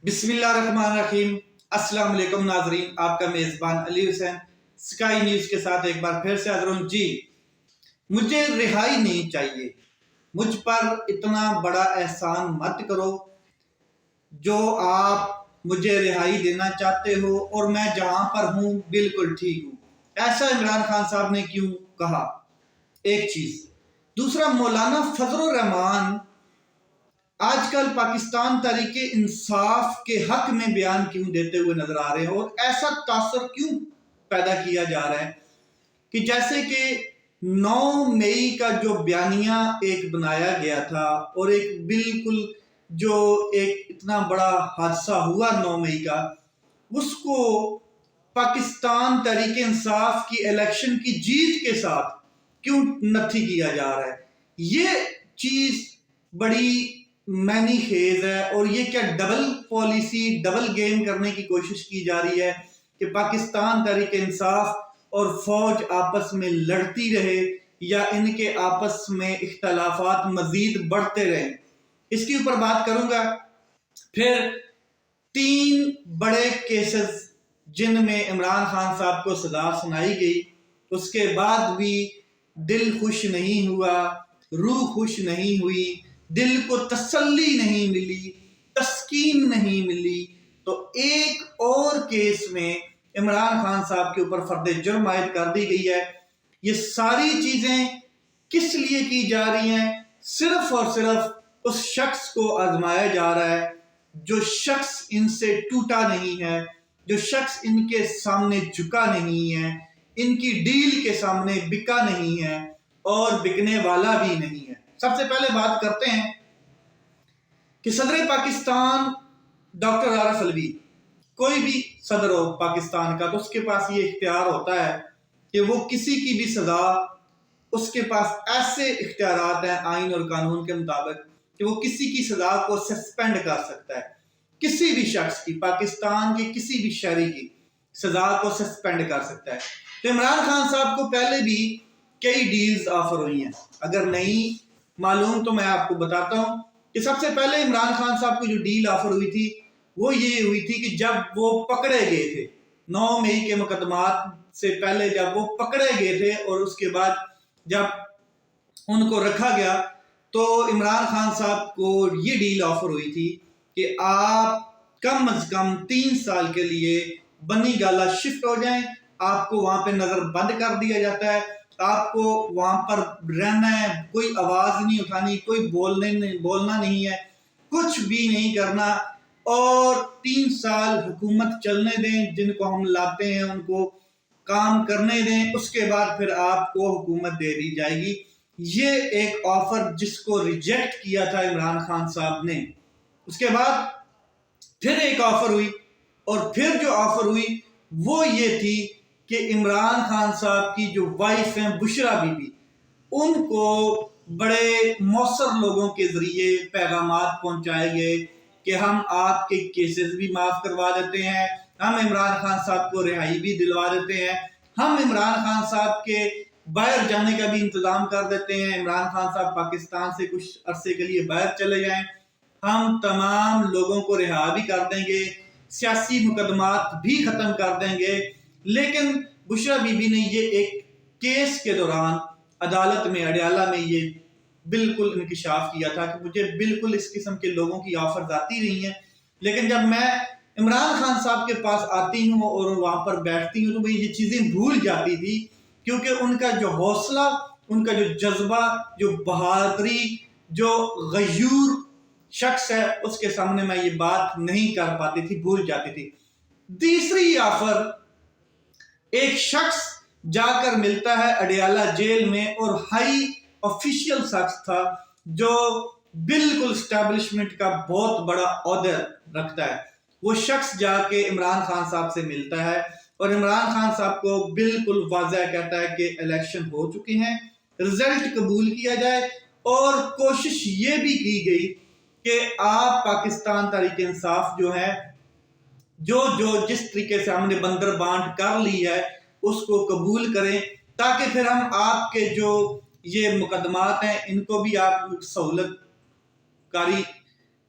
بسم اللہ الرحمن الرحیم۔ السلام علیکم ناظرین، آپ کا میزبان علی حسین سکائی نیوز کے ساتھ ایک بار پھر سے حاضر ہوں۔ جی، مجھے رہائی نہیں چاہیے، مجھ پر اتنا بڑا احسان مت کرو جو آپ مجھے رہائی دینا چاہتے ہو اور میں جہاں پر ہوں بالکل ٹھیک ہوں۔ ایسا عمران خان صاحب نے کیوں کہا؟ ایک چیز۔ دوسرا، مولانا فضل الرحمان آج کل پاکستان تحریک انصاف کے حق میں بیان کیوں دیتے ہوئے نظر آ رہے ہیں اور ایسا تاثر کیوں پیدا کیا جا رہا ہے کہ جیسے کہ 9 مئی کا جو بیانیہ ایک بنایا گیا تھا اور ایک بالکل جو ایک اتنا بڑا حادثہ ہوا 9 مئی کا، اس کو پاکستان تحریک انصاف کی الیکشن کی جیت کے ساتھ کیوں نتھی کیا جا رہا ہے؟ یہ چیز بڑی معنی خیز ہے اور یہ کیا ڈبل پالیسی، ڈبل گیم کرنے کی کوشش کی جا رہی ہے کہ پاکستان تحریک انصاف اور فوج آپس میں لڑتی رہے یا ان کے آپس میں اختلافات مزید بڑھتے رہیں؟ اس کے اوپر بات کروں گا۔ پھر 3 بڑے کیسز جن میں عمران خان صاحب کو سزا سنائی گئی، اس کے بعد بھی دل خوش نہیں ہوا، روح خوش نہیں ہوئی، دل کو تسلی نہیں ملی، تسکین نہیں ملی۔ تو ایک اور کیس میں عمران خان صاحب کے اوپر فرد جرم عائد کر دی گئی ہے۔ یہ ساری چیزیں کس لیے کی جا رہی ہیں؟ صرف اور صرف اس شخص کو آزمایا جا رہا ہے جو شخص ان سے ٹوٹا نہیں ہے، جو شخص ان کے سامنے جھکا نہیں ہے، ان کی ڈیل کے سامنے بکا نہیں ہے اور بکنے والا بھی نہیں ہے۔ سب سے پہلے بات کرتے ہیں کہ صدر پاکستان ڈاکٹر عارف الوی، کوئی بھی صدر ہو پاکستان کا تو اس کے پاس یہ اختیار ہوتا ہے کہ وہ کسی کی بھی سزا، اس کے پاس ایسے اختیارات ہیں آئین اور قانون کے مطابق کہ وہ کسی کی سزا کو سسپینڈ کر سکتا ہے، کسی بھی شخص کی، پاکستان کے کسی بھی شہری کی سزا کو سسپینڈ کر سکتا ہے۔ تو عمران خان صاحب کو پہلے بھی کئی ڈیلز آفر ہوئی ہیں، اگر نہیں معلوم تو میں آپ کو بتاتا ہوں کہ سب سے پہلے عمران خان صاحب کو جو ڈیل آفر ہوئی تھی وہ یہ ہوئی تھی کہ جب وہ پکڑے گئے تھے 9 مئی کے مقدمات سے پہلے، جب وہ پکڑے گئے تھے اور اس کے بعد جب ان کو رکھا گیا تو عمران خان صاحب کو یہ ڈیل آفر ہوئی تھی کہ آپ کم از کم 3 سال کے لیے بنی گالہ شفٹ ہو جائیں، آپ کو وہاں پہ نظر بند کر دیا جاتا ہے، آپ کو وہاں پر رہنا ہے، کوئی آواز نہیں اٹھانی، کوئی بولنا نہیں ہے، کچھ بھی نہیں کرنا، اور 3 سال حکومت چلنے دیں، جن کو ہم لاتے ہیں ان کو کام کرنے دیں، اس کے بعد پھر آپ کو حکومت دے دی جائے گی۔ یہ ایک آفر جس کو ریجیکٹ کیا تھا عمران خان صاحب نے۔ اس کے بعد پھر ایک آفر ہوئی، اور پھر جو آفر ہوئی وہ یہ تھی کہ عمران خان صاحب کی جو وائف ہیں بشرا بی بی، ان کو بڑے مؤثر لوگوں کے ذریعے پیغامات پہنچائے گئے کہ ہم آپ کے کیسز بھی معاف کروا دیتے ہیں، ہم عمران خان صاحب کو رہائی بھی دلوا دیتے ہیں، ہم عمران خان صاحب کے باہر جانے کا بھی انتظام کر دیتے ہیں، عمران خان صاحب پاکستان سے کچھ عرصے کے لیے باہر چلے جائیں، ہم تمام لوگوں کو رہا بھی کر دیں گے، سیاسی مقدمات بھی ختم کر دیں گے۔ لیکن بشرا بی بی نے یہ ایک کیس کے دوران عدالت میں اڈیالہ میں یہ بالکل انکشاف کیا تھا کہ مجھے بالکل اس قسم کے لوگوں کی آفرز آتی رہی ہیں، لیکن جب میں عمران خان صاحب کے پاس آتی ہوں اور وہاں پر بیٹھتی ہوں تو میں یہ چیزیں بھول جاتی تھی، کیونکہ ان کا جو حوصلہ، ان کا جو جذبہ، جو بہادری، جو غیور شخص ہے، اس کے سامنے میں یہ بات نہیں کر پاتی تھی، بھول جاتی تھی۔ تیسری آفر، ایک شخص جا کر ملتا ہے اڈیالہ جیل میں اور ہائی آفیشیل شخص تھا جو بالکل اسٹیبلشمنٹ کا بہت بڑا عہدہ رکھتا ہے، وہ شخص جا کے عمران خان صاحب سے ملتا ہے اور عمران خان صاحب کو بالکل واضح کہتا ہے کہ الیکشن ہو چکے ہیں، رزلٹ قبول کیا جائے، اور کوشش یہ بھی کی گئی کہ آپ پاکستان تحریک انصاف جو ہے، جو جس طریقے سے ہم نے بندر بانٹ کر لی ہے اس کو قبول کریں، تاکہ پھر ہم آپ کے جو یہ مقدمات ہیں ان کو بھی آپ سہولت کاری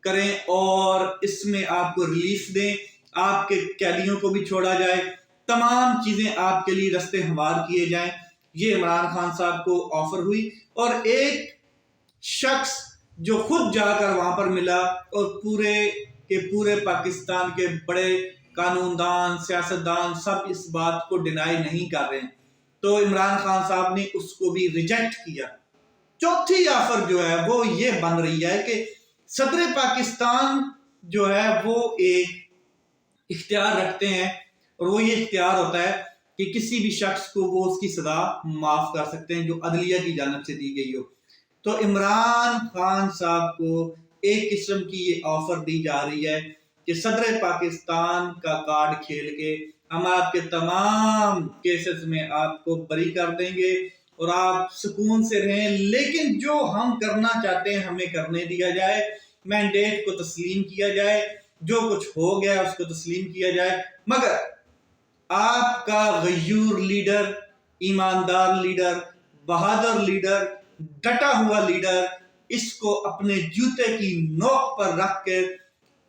کریں اور اس میں آپ کو ریلیف دیں، آپ کے قیدیوں کو بھی چھوڑا جائے، تمام چیزیں آپ کے لیے رستے ہموار کیے جائیں۔ یہ عمران خان صاحب کو آفر ہوئی، اور ایک شخص جو خود جا کر وہاں پر ملا اور پورے کے پورے پاکستان کے بڑے قانون دان، سیاستدان سب اس بات کو ڈینائی نہیں کر رہے ہیں، تو عمران خان صاحب نے اس کو بھی ریجیکٹ کیا۔ چوتھی آفر جو ہے وہ یہ بن رہی ہے کہ صدر پاکستان جو ہے وہ ایک اختیار رکھتے ہیں، اور وہ یہ اختیار ہوتا ہے کہ کسی بھی شخص کو وہ اس کی سزا معاف کر سکتے ہیں جو عدلیہ کی جانب سے دی گئی ہو۔ تو عمران خان صاحب کو ایک قسم کی یہ آفر دی جا رہی ہے کہ صدر پاکستان کا کارڈ کھیل کے ہم آپ کے تمام کیسز میں آپ کو بری کر دیں گے اور آپ سکون سے رہیں، لیکن جو ہم کرنا چاہتے ہیں ہمیں کرنے دیا جائے، مینڈیٹ کو تسلیم کیا جائے، جو کچھ ہو گیا اس کو تسلیم کیا جائے، مگر آپ کا غیور لیڈر، ایماندار لیڈر، بہادر لیڈر، ڈٹا ہوا لیڈر اس کو اپنے جوتے کی نوک پر رکھ کے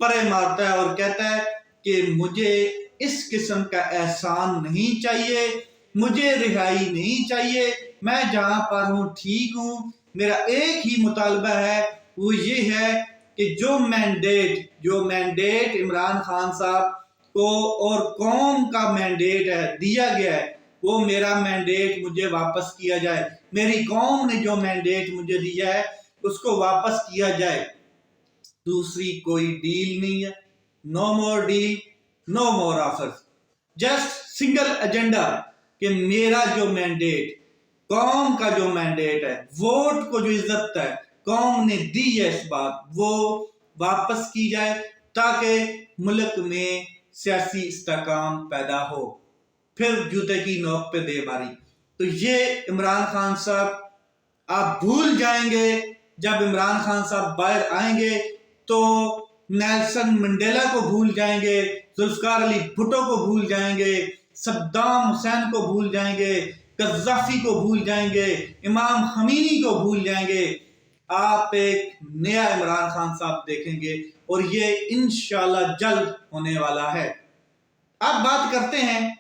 پرے مارتا ہے اور کہتا ہے کہ مجھے اس قسم کا احسان نہیں چاہیے، مجھے رہائی نہیں چاہیے، میں جہاں پر ہوں ٹھیک ہوں، میرا ایک ہی مطالبہ ہے، وہ یہ ہے کہ جو مینڈیٹ عمران خان صاحب کو اور قوم کا مینڈیٹ ہے دیا گیا ہے، وہ میرا مینڈیٹ مجھے واپس کیا جائے، میری قوم نے جو مینڈیٹ مجھے دیا ہے اس کو واپس کیا جائے۔ دوسری کوئی ڈیل نہیں ہے، نو مور ڈیل، نو مور آفرز، جسٹ سنگل ایجنڈا کہ میرا جو مینڈیٹ، قوم کا جو مینڈیٹ ہے، ووٹ کو جو عزت ہے قوم نے دی ہے، اس بات وہ واپس کی جائے تاکہ ملک میں سیاسی استحکام پیدا ہو۔ پھر جوتے کی نوک پہ دے ماری۔ تو یہ عمران خان صاحب آپ بھول جائیں گے، جب عمران خان صاحب باہر آئیں گے تو نیلسن منڈیلا کو بھول جائیں گے، ذوالفقار علی بھٹو کو بھول جائیں گے، صدام حسین کو بھول جائیں گے، قذافی کو بھول جائیں گے، امام خمینی کو بھول جائیں گے۔ آپ ایک نیا عمران خان صاحب دیکھیں گے اور یہ انشاءاللہ جلد ہونے والا ہے۔ اب بات کرتے ہیں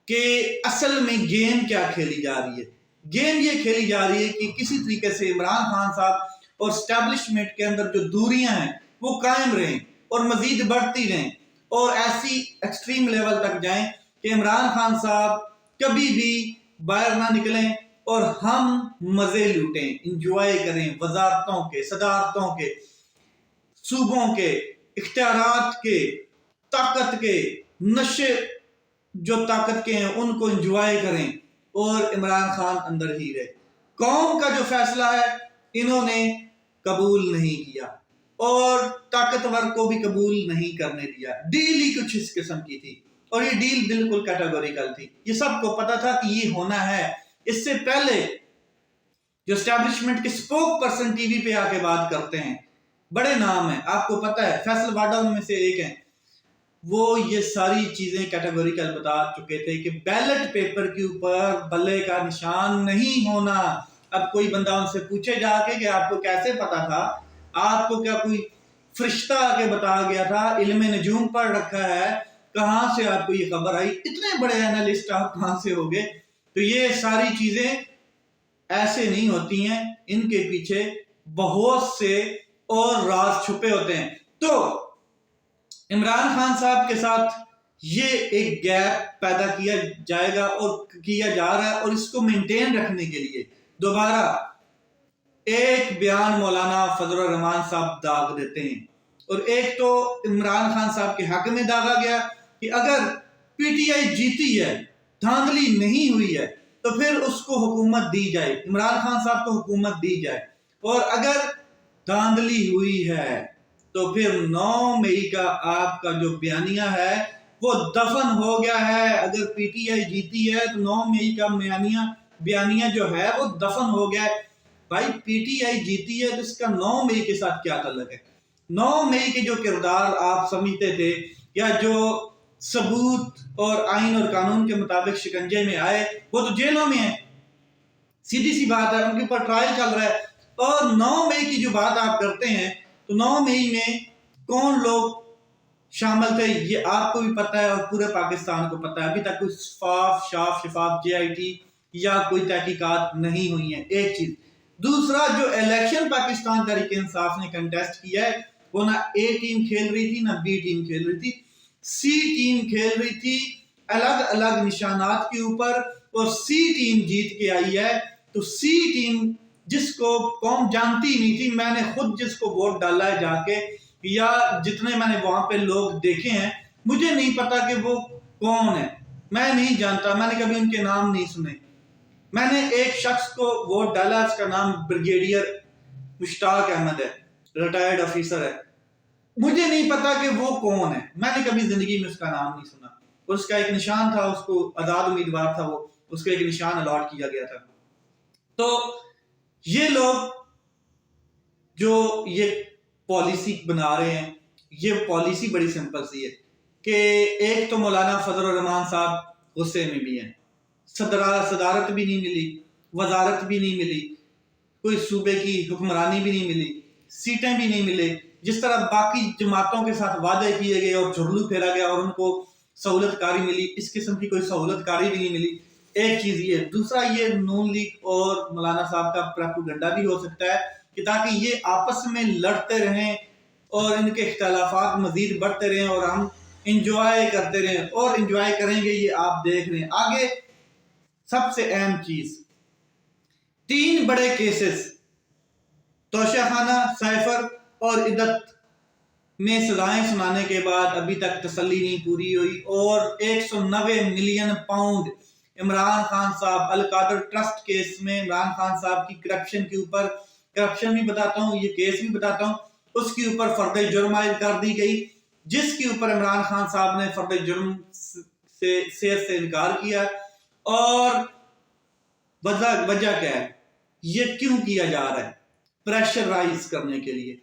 کہ اصل میں گیم کیا کھیلی جا رہی ہے۔ گیم یہ کھیلی جا رہی ہے کہ کسی طریقے سے عمران خان صاحب اور اسٹیبلشمنٹ کے اندر جو دوریاں ہیں وہ قائم رہیں اور مزید بڑھتی رہیں اور ایسی ایکسٹریم لیول تک جائیں کہ عمران خان صاحب کبھی بھی باہر نہ نکلیں اور ہم مزے لوٹیں، انجوائے کریں، وزارتوں کے، صدارتوں کے، صوبوں کے، اختیارات کے، طاقت کے، نشے جو طاقت کے ہیں ان کو انجوائے کریں اور عمران خان اندر ہی رہے۔ قوم کا جو فیصلہ ہے انہوں نے قبول نہیں کیا اور طاقتور کو بھی قبول نہیں کرنے دیا۔ ڈیل ہی کچھ اس قسم کی تھی اور یہ ڈیل بالکل کیٹیگوریکل تھی، یہ سب کو پتا تھا کہ یہ ہونا ہے۔ اس سے پہلے جو اسٹیبلشمنٹ کے سپوک پرسن ٹی وی پہ آ کے بات کرتے ہیں، بڑے نام ہیں، آپ کو پتا ہے، فیصل واڈا ان میں سے ایک ہیں، وہ یہ ساری چیزیں کیٹیگوریکل بتا چکے تھے کہ بیلٹ پیپر کے اوپر بلے کا نشان نہیں ہونا۔ اب کوئی بندہ ان سے پوچھے جا کے کہ آپ کو کیسے پتا تھا، آپ کو کیا کوئی فرشتہ آ کے بتا گیا تھا، علم نجوم پڑھ رکھا ہے، کہاں سے آپ کو یہ خبر آئی، اتنے بڑے اینالسٹ آپ کہاں سے ہو گئے؟ تو یہ ساری چیزیں ایسے نہیں ہوتی ہیں، ان کے پیچھے بہت سے اور راز چھپے ہوتے ہیں۔ تو عمران خان صاحب کے ساتھ یہ ایک گیپ پیدا کیا جائے گا اور کیا جا رہا ہے، اور اس کو مینٹین رکھنے کے لیے دوبارہ ایک بیان مولانا فضل الرحمان صاحب داغ دیتے ہیں، اور ایک تو عمران خان صاحب کے حق میں داغا گیا کہ اگر پی ٹی آئی جیتی ہے، دھاندلی نہیں ہوئی ہے، تو پھر اس کو حکومت دی جائے، عمران خان صاحب کو حکومت دی جائے، اور اگر دھاندلی ہوئی ہے تو پھر 9 مئی کا آپ کا جو بیانیہ ہے وہ دفن ہو گیا ہے۔ اگر پی ٹی آئی جیتی ہے تو 9 مئی کا بیانیہ جو ہے وہ دفن ہو گیا ہے۔ بھائی پی ٹی آئی جیتی ہے تو اس کا 9 مئی کے ساتھ کیا تعلق ہے؟ 9 مئی کے جو کردار آپ سمجھتے تھے یا جو ثبوت اور آئین اور قانون کے مطابق شکنجے میں آئے وہ تو جیلوں میں ہیں، سیدھی سی بات ہے، ان کے اوپر ٹرائل چل رہا ہے۔ اور 9 مئی کی جو بات آپ کرتے ہیں تو 9 مئی میں کون لوگ شامل تھے یہ آپ کو بھی پتہ ہے اور پورے پاکستان کو پتہ ہے. ابھی تک کوئی شفاف JIT یا کوئی تحقیقات نہیں ہوئی ہیں. ایک چیز. دوسرا, جو الیکشن پاکستان تحریک انصاف نے کنٹیسٹ کیا ہے وہ نہ A ٹیم کھیل رہی تھی نہ B ٹیم کھیل رہی تھی, C ٹیم کھیل رہی تھی الگ الگ نشانات کے اوپر, اور C ٹیم جیت کے آئی ہے. تو C ٹیم جس کو قوم جانتی نہیں تھی, میں نے خود جس کو ووٹ ڈالا ہے جا کے, یا جتنے میں نے وہاں پہ لوگ دیکھے ہیں, مجھے نہیں پتا کہ وہ کون ہے, میں نہیں جانتا, میں نے کبھی ان کے نام نہیں سنے. میں نے ایک شخص کو ووٹ ڈالا, اس کا نام بریگیڈیئر مشتاق احمد ہے, ریٹائرڈ آفیسر ہے. مجھے نہیں پتا کہ وہ کون ہے, میں نے کبھی زندگی میں اس کا نام نہیں سنا. اس کا ایک نشان تھا, اس کو آزاد امیدوار تھا, وہ اس کو ایک نشان الاٹ کیا گیا تھا. تو یہ لوگ جو یہ پالیسی بنا رہے ہیں, یہ پالیسی بڑی سمپل سی ہے کہ ایک تو مولانا فضل الرحمان صاحب غصے میں بھی ہیں, صدارت بھی نہیں ملی, وزارت بھی نہیں ملی, کوئی صوبے کی حکمرانی بھی نہیں ملی, سیٹیں بھی نہیں ملے. جس طرح باقی جماعتوں کے ساتھ وعدے کیے گئے اور جھرلو پھیرا گیا اور ان کو سہولت کاری ملی, اس قسم کی کوئی سہولت کاری بھی نہیں ملی. ایک چیز یہ. دوسرا, یہ نون لیگ اور مولانا صاحب کا پروپیگنڈا بھی ہو سکتا ہے کہ تاکہ یہ آپس میں لڑتے رہیں اور ان کے اختلافات مزید بڑھتے رہیں اور ہم انجوائے کرتے رہیں, اور انجوائے کریں گے یہ آپ دیکھ رہے ہیں. آگے سب سے اہم چیز, 3 بڑے کیسز توشہ خانہ, سائفر اور عدت میں سزائیں سنانے کے بعد ابھی تک تسلی نہیں پوری ہوئی, اور 190 ملین پاؤنڈ عمران خان صاحب القادر ٹرسٹ کیس میں عمران خان صاحب کی کرپشن کے اوپر, کرپشن بھی بتاتا ہوں, یہ کیس بھی بتاتا ہوں, اس کے اوپر فرد جرم عائد کر دی گئی, جس کے اوپر عمران خان صاحب نے فرد جرم سے انکار کیا. اور وجہ کیا ہے, یہ کیوں کیا جا رہا ہے؟ پریشرائز کرنے کے لیے,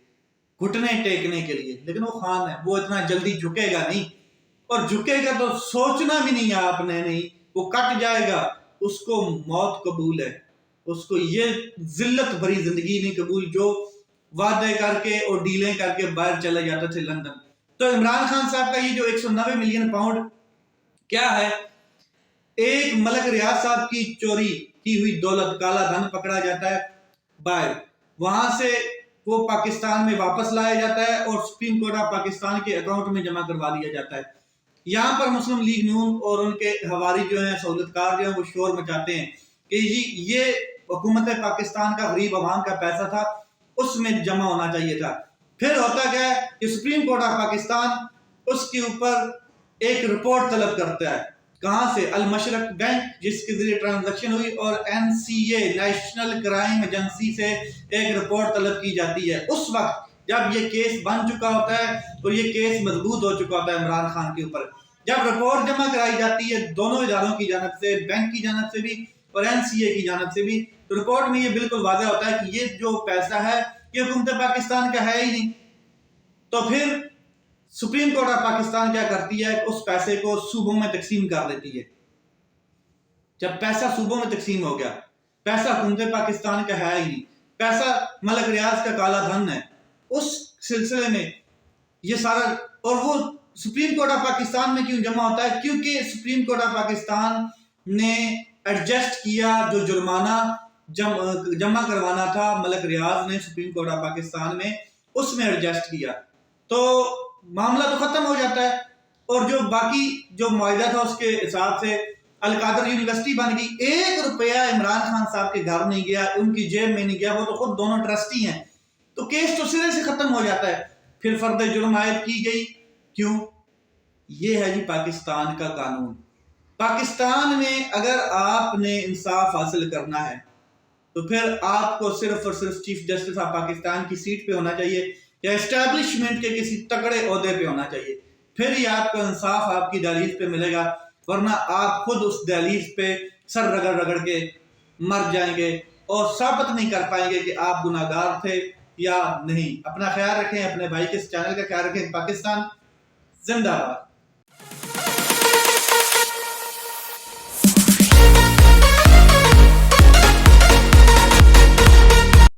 گھٹنے ٹیکنے کے لیے. لیکن وہ خان ہے, وہ اتنا جلدی جھکے گا نہیں, اور جھکے گا تو سوچنا بھی نہیں آپ نے, نہیں, وہ کٹ جائے گا. اس کو موت قبول ہے, اس کو یہ ذلت بھری زندگی نہیں قبول جو وعدے کر کے اور ڈیلیں کر کے باہر چلے جاتے تھے لندن. تو عمران خان صاحب کا یہ جو 190 ملین پاؤنڈ کیا ہے, ایک ملک ریاض صاحب کی چوری کی ہوئی دولت, کالا دھن پکڑا جاتا ہے باہر, وہاں سے وہ پاکستان میں واپس لایا جاتا ہے اور سپریم کورٹ آف پاکستان کے اکاؤنٹ میں جمع کروا دیا جاتا ہے. یہاں پر مسلم لیگ نون اور ان کے حواری جو ہیں, سہولتکار جو ہیں, وہ شور مچاتے ہیں کہ یہ حکومت پاکستان کا غریب عوام کا پیسہ تھا, اس میں جمع ہونا چاہیے تھا. پھر ہوتا کیا ہے کہ سپریم کورٹ آف پاکستان اس کے اوپر ایک رپورٹ طلب کرتا ہے. کہاں سے؟ المشرق بینک, جس کے ذریعے ٹرانزیکشن ہوئی, اور NCA نیشنل کرائم ایجنسی سے ایک رپورٹ طلب کی جاتی ہے. اس وقت جب یہ کیس بن چکا ہوتا ہے اور یہ کیس مضبوط ہو چکا ہوتا ہے عمران خان کے اوپر, جب رپورٹ جمع کرائی جاتی ہے دونوں اداروں کی جانب سے, بینک کی جانب سے بھی اور NCA کی جانب سے بھی, تو رپورٹ میں یہ بالکل واضح ہوتا ہے کہ یہ جو پیسہ ہے یہ حکومت پاکستان کا ہے ہی نہیں. تو پھر سپریم کورٹ آف پاکستان کیا کرتی ہے, اس پیسے کو صوبوں میں تقسیم کر دیتی ہے. جب پیسہ صوبوں میں تقسیم ہو گیا, پیسہ حکومت پاکستان کا ہے ہی نہیں, پیسہ ملک ریاض کا کالا دھن ہے, اس سلسلے میں یہ سارا. اور وہ سپریم کورٹ آف پاکستان میں کیوں جمع ہوتا ہے؟ کیونکہ سپریم کورٹ آف پاکستان نے ایڈجسٹ کیا, جو جرمانہ جمع کروانا تھا ملک ریاض نے سپریم کورٹ آف پاکستان میں, اس میں ایڈجسٹ کیا, تو معاملہ تو ختم ہو جاتا ہے. اور جو باقی جو معاہدہ تھا اس کے حساب سے القادر یونیورسٹی بن گئی. 1 روپیہ عمران خان صاحب کے گھر نہیں گیا, ان کی جیب میں نہیں گیا, وہ تو خود دونوں ٹرسٹی ہیں, تو کیس تو سرے سے ختم ہو جاتا ہے. پھر فرد جرم عائد کی گئی. کیوں؟ یہ ہے جی پاکستان کا قانون. پاکستان میں اگر آپ نے انصاف حاصل کرنا ہے تو پھر آپ کو صرف اور صرف چیف جسٹس آف پاکستان کی سیٹ پہ ہونا چاہیے, یا اسٹیبلشمنٹ کے کسی تکڑے عہدے پہ ہونا چاہیے, پھر ہی آپ کا انصاف آپ کی دہلیز پہ ملے گا. ورنہ آپ خود اس دہلیز پہ سر رگڑ رگڑ کے مر جائیں گے اور ثابت نہیں کر پائیں گے کہ آپ گناہگار تھے یا نہیں. اپنا خیال رکھیں, اپنے بھائی کے اس چینل کا خیال رکھیں. پاکستان زندہ باد.